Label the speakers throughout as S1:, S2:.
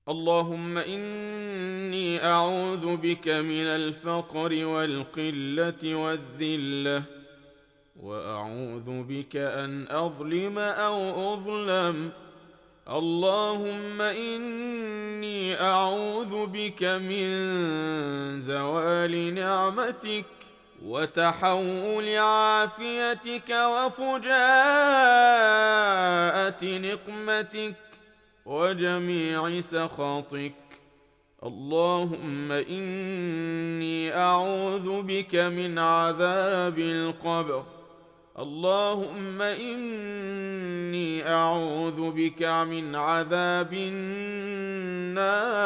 S1: اللهم إني أعوذ بك من الفقر والقلة والذلة، وأعوذ بك أن أظلم أو أظلم. اللهم إني أعوذ بك من زوال نعمتك وتحول عافيتك وفجاءة نقمتك وجميع سخطك. اللهم إني أعوذ بك من عذاب القبر. اللهم إني أعوذ بك من عذاب النار.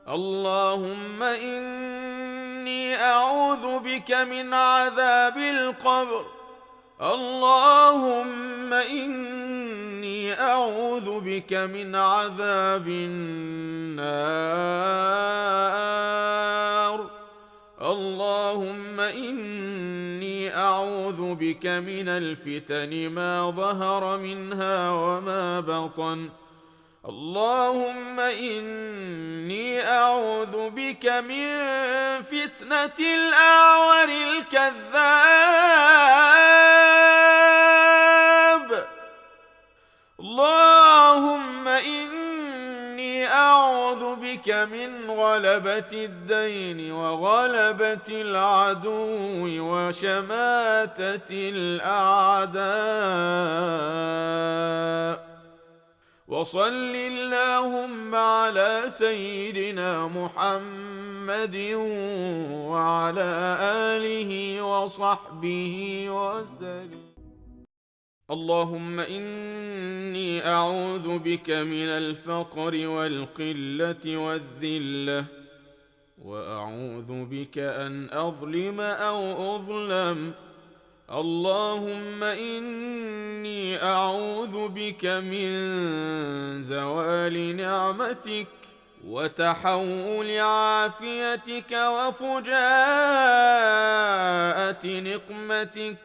S1: اللهم إني أعوذ بك من عذاب القبر. اللهم إني أعوذ بك من عذاب النار. اللهم إني أعوذ بك من الفتن ما ظهر منها وما بطن. اللهم إني أعوذ بك من فتنة الأعور الكذاب. اللهم إني أعوذ بك من غلبة الدين وغلبة العدو وشماتة الأعداء. وصل اللهم على سيدنا محمد وعلى آله وصحبه وسلم. اللهم إني أعوذ بك من الفقر والقلة والذلة، وأعوذ بك أن أظلم أو أظلم. اللهم إني أعوذ بك من زوال نعمتك وتحول عافيتك وفجاءة نقمتك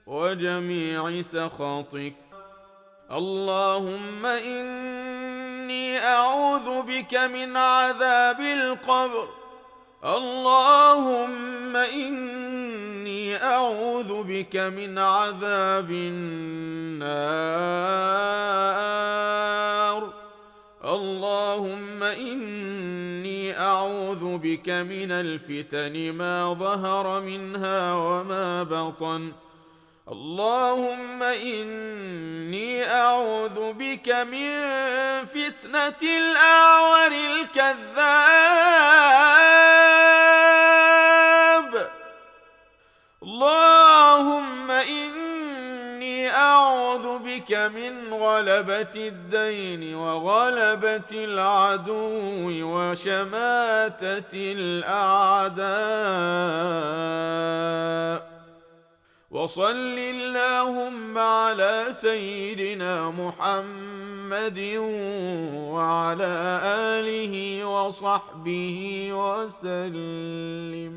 S1: وجميع سخطك. اللهم إني أعوذ بك من عذاب القبر. اللهم إني أعوذ بك من عذاب النار. اللهم إني أعوذ بك من الفتن ما ظهر منها وما بطن. اللهم إني أعوذ بك من فتنة الأعور الكذاب. اللهم إني أعوذ بك من غلبة الدين وغلبة العدو وشماتة الأعداء. وصل اللهم على سيدنا محمد وعلى آله وصحبه وسلم.